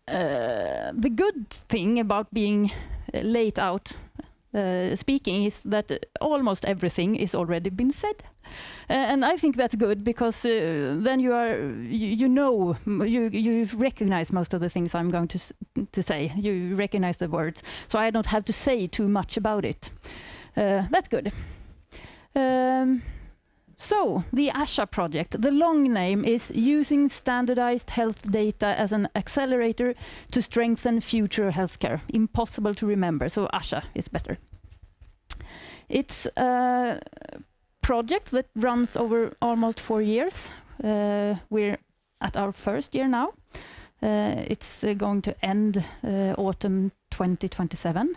the good thing about being late out speaking is that almost everything is already been said. And I think that's good, because then you recognize most of the things I'm going to say. You recognize the words, so I don't have to say too much about it. That's good. So, the ASHA project, the long name is Using Standardized Health Data as an Accelerator to Strengthen Future Healthcare. Impossible to remember, so ASHA is better. It's a project that runs over almost 4 years. We're at our first year now. It's going to end autumn 2027.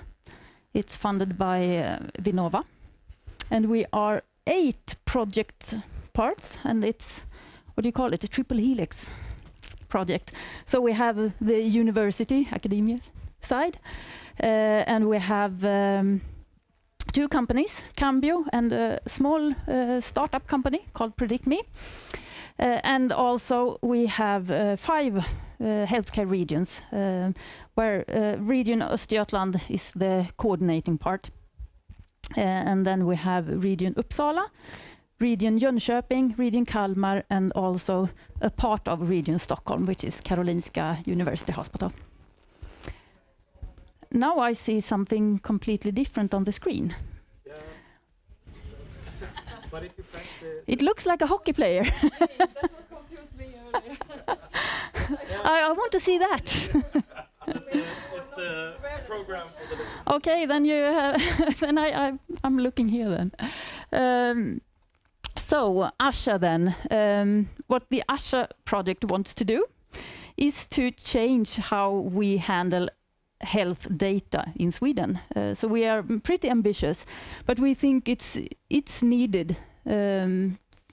It's funded by Vinnova. And we are 8 project parts, and it's, what do you call it, a triple helix project. So we have the university, academia side, and we have 2 companies, Cambio and a small startup company called PredictMe. And also we have 5 healthcare regions, where region Östergötland is the coordinating part. And then we have region Uppsala, region Jönköping, region Kalmar, and also a part of region Stockholm, which is Karolinska University Hospital. Now I see something completely different on the screen. Yeah. But if you press it looks like a hockey player. That's what confused me earlier. I want to see that. it's the program for the Okay, then you then I'm looking here then. So ASHA then, what the ASHA project wants to do is to change how we handle health data in Sweden. So we are pretty ambitious, but we think it's needed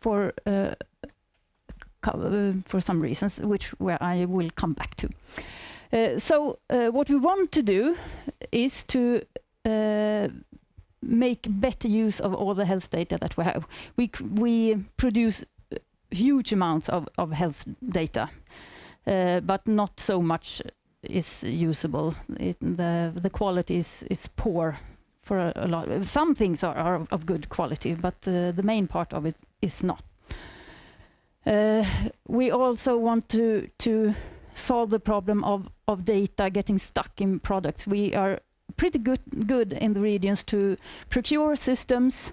for some reasons, where I will come back to. So what we want to do is to make better use of all the health data that we have. We produce huge amounts of health data, but not so much is usable. The quality is poor for a lot. Some things are of good quality, but the main part of it is not. We also want to solve the problem of data getting stuck in products. We are pretty good in the regions to procure systems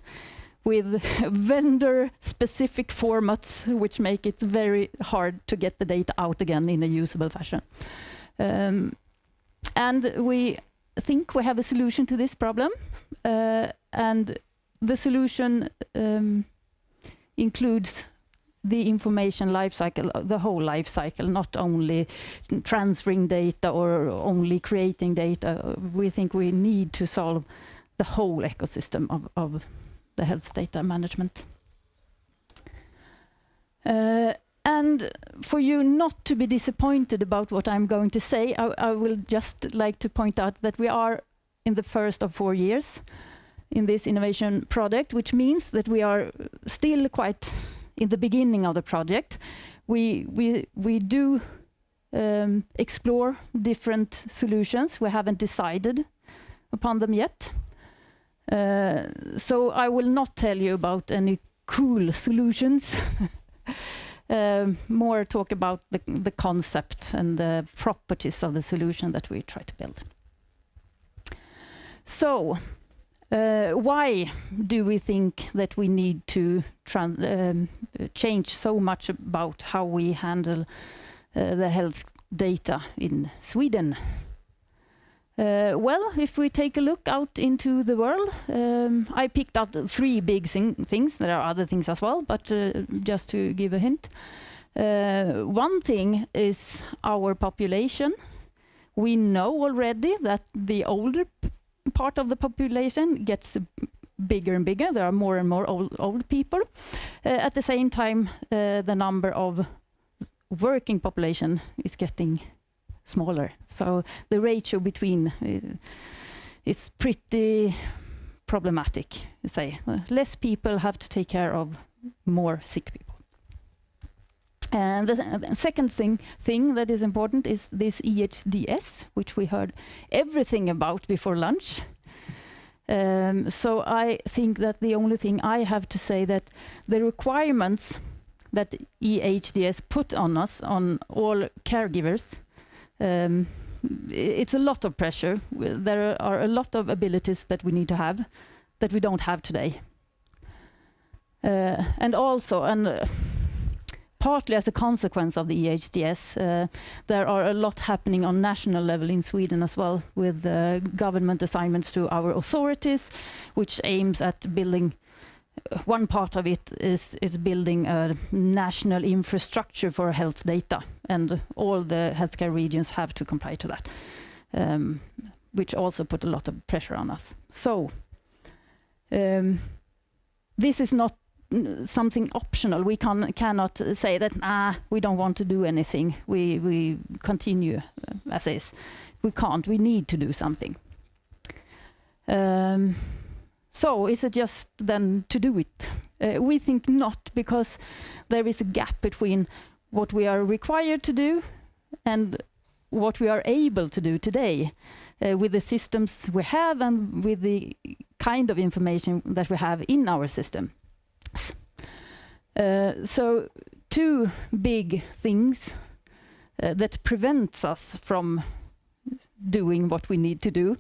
with vendor-specific formats, which make it very hard to get the data out again in a usable fashion. And we think we have a solution to this problem, and the solution includes the information life cycle, the whole life cycle, not only transferring data or only creating data. We think we need to solve the whole ecosystem of the health data management. And for you not to be disappointed about what I'm going to say, I will just like to point out that we are in the first of 4 years in this innovation project, which means that we are still quite in the beginning of the project. We do explore different solutions. We haven't decided upon them yet. So I will not tell you about any cool solutions. More talk about the concept and the properties of the solution that we try to build. So, why do we think that we need to change so much about how we handle the health data in Sweden? Well, if we take a look out into the world, I picked out 3 big things. There are other things as well, but just to give a hint. One thing is our population. We know already that the older part of the population gets bigger and bigger. There are more and more old people. At the same time, the number of working population is getting smaller. So the ratio between is pretty problematic, you say. Less people have to take care of more sick people. And the second thing that is important is this EHDS, which we heard everything about before lunch. So I think that the only thing I have to say that the requirements that EHDS put on us, on all caregivers, it's a lot of pressure. There are a lot of abilities that we need to have that we don't have today. And also, partly as a consequence of the EHDS, there are a lot happening on national level in Sweden as well, with government assignments to our authorities, which aims at building. One part of it is building a national infrastructure for health data, and all the healthcare regions have to comply to that, which also put a lot of pressure on us. So this is not something optional. We cannot say that we don't want to do anything. We continue as is. We can't. We need to do something. So is it just then to do it? We think not, because there is a gap between what we are required to do and what we are able to do today with the systems we have and with the kind of information that we have in our system. So two big things that prevents us from doing what we need to do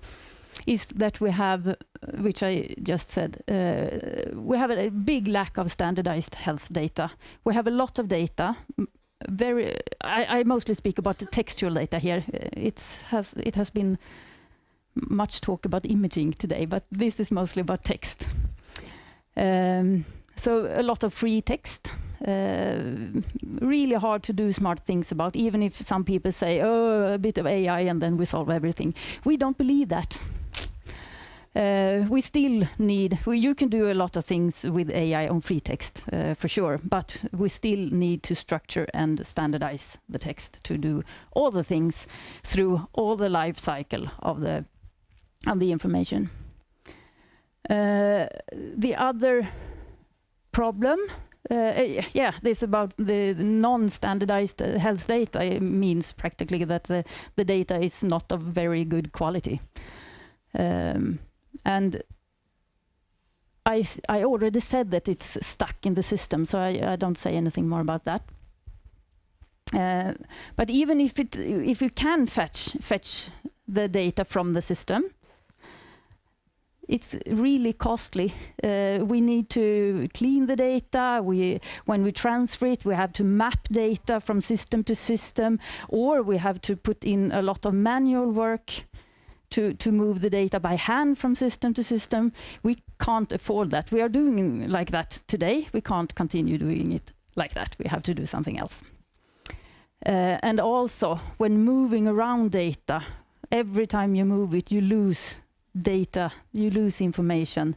is that we have, which I just said, we have a big lack of standardized health data. We have a lot of data. I mostly speak about the textual data here. It has been much talk about imaging today, but this is mostly about text. So a lot of free text, really hard to do smart things about, even if some people say, oh, a bit of AI and then we solve everything. We don't believe that. We still need, you can do a lot of things with AI on free text, for sure, but we still need to structure and standardize the text to do all the things through all the life cycle of the information. The other problem, this about the non-standardized health data means practically that the data is not of very good quality. And I already said that it's stuck in the system, so I don't say anything more about that. But even if you can fetch the data from the system, it's really costly. We need to clean the data. When we transfer it, we have to map data from system to system, or we have to put in a lot of manual work to move the data by hand from system to system. We can't afford that. We are doing like that today. We can't continue doing it like that. We have to do something else. And also, when moving around data, every time you move it, you lose data, you lose information.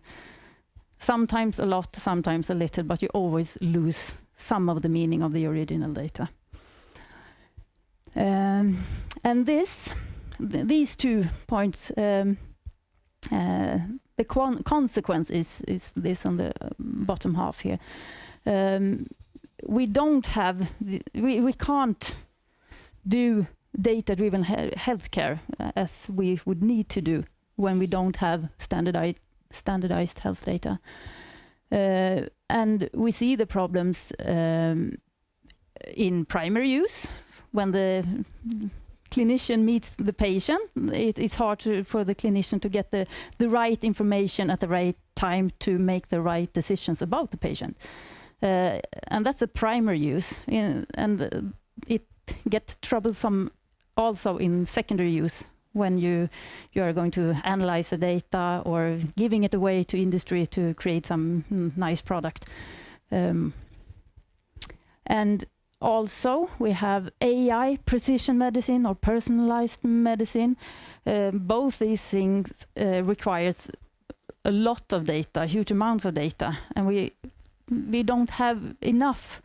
Sometimes a lot, sometimes a little, but you always lose some of the meaning of the original data. And these 2 points, the consequence is this on the bottom half here. We don't have, we can't do data-driven healthcare as we would need to do when we don't have standardized health data. And we see the problems in primary use. When the clinician meets the patient, it's hard for the clinician to get the right information at the right time to make the right decisions about the patient. And that's a primary use. And it gets troublesome also in secondary use, when you are going to analyze the data or giving it away to industry to create some nice product. And also we have AI, precision medicine or personalized medicine. Both these things requires a lot of data, huge amounts of data, and we don't have enough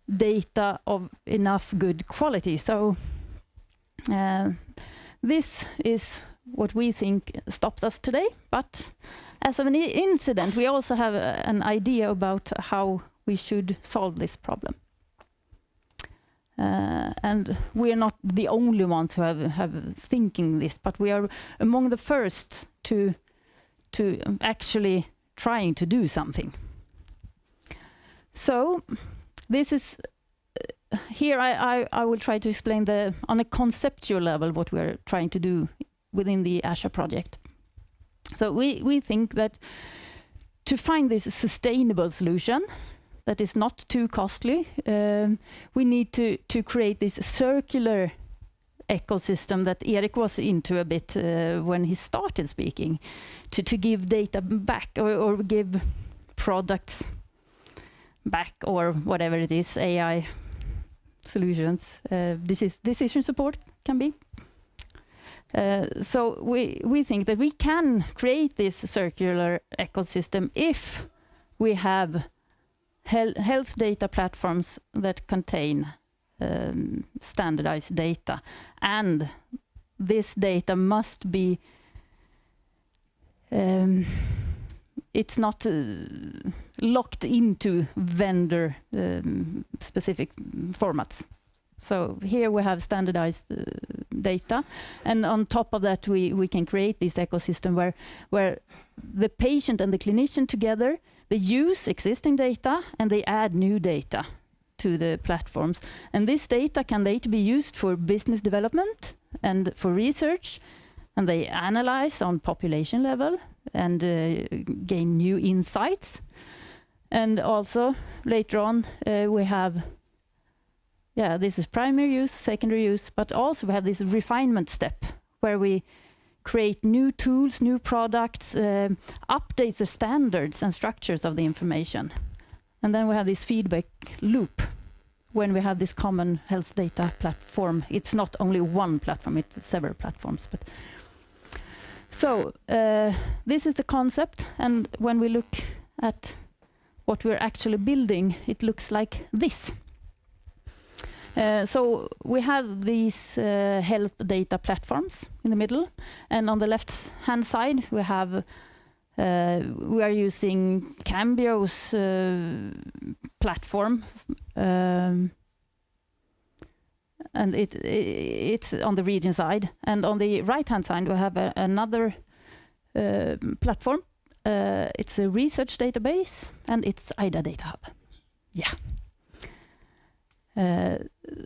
data of enough good quality. So this is what we think stops us today. But as of an incident, we also have an idea about how we should solve this problem. And we are not the only ones who have thinking this, but we are among the first to actually trying to do something. So this is here I will try to explain on a conceptual level what we're trying to do within the ASHA project. So we think that to find this sustainable solution that is not too costly, we need to create this circular ecosystem that Erik was into a bit when he started speaking, to give data back or give products back or whatever it is, AI solutions, decision support can be. So we think that we can create this circular ecosystem if we have health data platforms that contain standardized data, and this data must be it's not locked into vendor specific formats. So here we have standardized data, and on top of that we can create this ecosystem where the patient and the clinician together, they use existing data and they add new data to the platforms. And this data can later be used for business development and for research, and they analyze on population level and gain new insights. And also later on we have, this is primary use, secondary use, but also we have this refinement step where we create new tools, new products, update the standards and structures of the information. And then we have this feedback loop when we have this common health data platform. It's not only one platform, it's several platforms. But so this is the concept, and when we look at what we're actually building, it looks like this. So we have these health data platforms in the middle, and on the left-hand side we have we are using Cambio's platform, and it's on the region side. And on the right-hand side we have another platform. It's a research database, and it's IDA Data Hub. Yeah.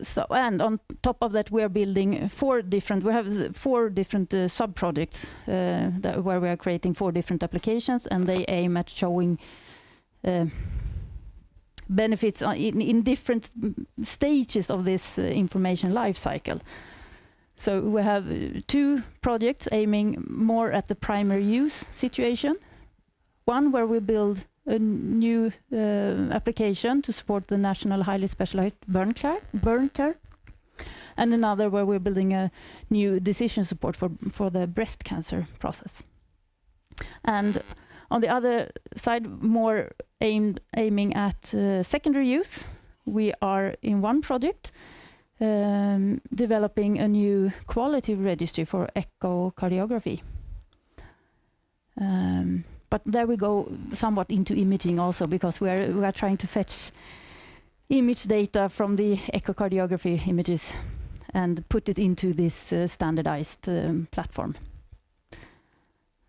So, and on top of that we are building four different sub-projects where we are creating 4 different applications, and they aim at showing benefits in different stages of this information life cycle. So we have 2 projects aiming more at the primary use situation. One where we build a new application to support the national highly specialized burn care, and another where we're building a new decision support for the breast cancer process. And on the other side, more aiming at secondary use, we are in one project developing a new quality registry for echocardiography. But there we go somewhat into imaging also, because we are trying to fetch image data from the echocardiography images and put it into this standardized platform.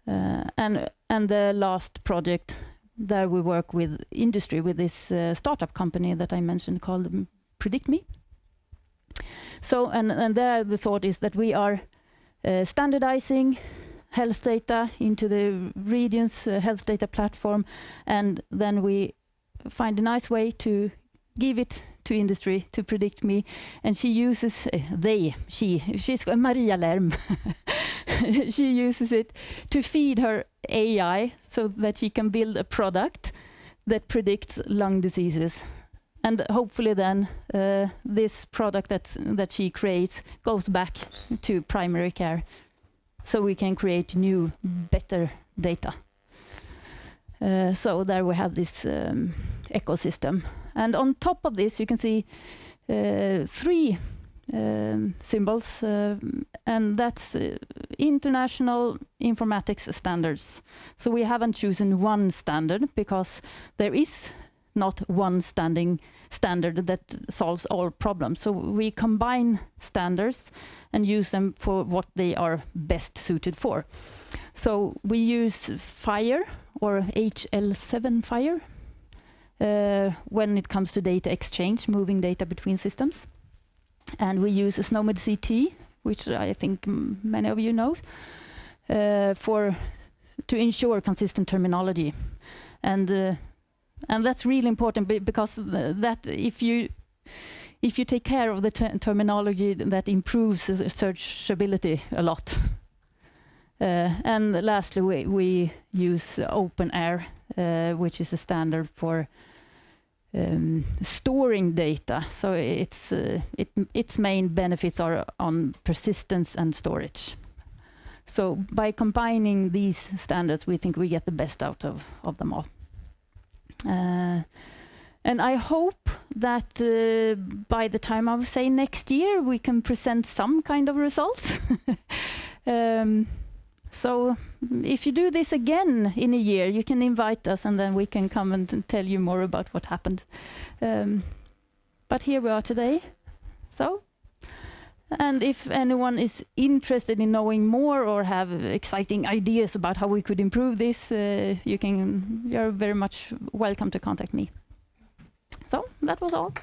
And the last project, there we work with industry, with this startup company that I mentioned called PredictMe. So and there the thought is that we are standardizing health data into the region's health data platform, and then we find a nice way to give it to industry, to PredictMe, and she uses she's Maria Lerm. She uses it to feed her AI so that she can build a product that predicts lung diseases. And hopefully then this product that she creates goes back to primary care, so we can create new, better data. So there we have this ecosystem. And on top of this, you can see 3 symbols, and that's international informatics standards. So we haven't chosen one standard because there is not one standard that solves all problems. So we combine standards and use them for what they are best suited for. So we use FHIR, or HL7 FHIR, when it comes to data exchange, moving data between systems. And we use a SNOMED CT, which I think many of you know, to ensure consistent terminology. And that's really important because that if you take care of the terminology, that improves searchability a lot. And lastly, we use OpenAIRE, which is a standard for storing data. So its main benefits are on persistence and storage. So by combining these standards, we think we get the best out of them all. And I hope that by the time I would say next year, we can present some kind of results. So if you do this again in a year, you can invite us and then we can come and tell you more about what happened. But here we are today. So, and if anyone is interested in knowing more or have exciting ideas about how we could improve this, you're very much welcome to contact me. So that was all.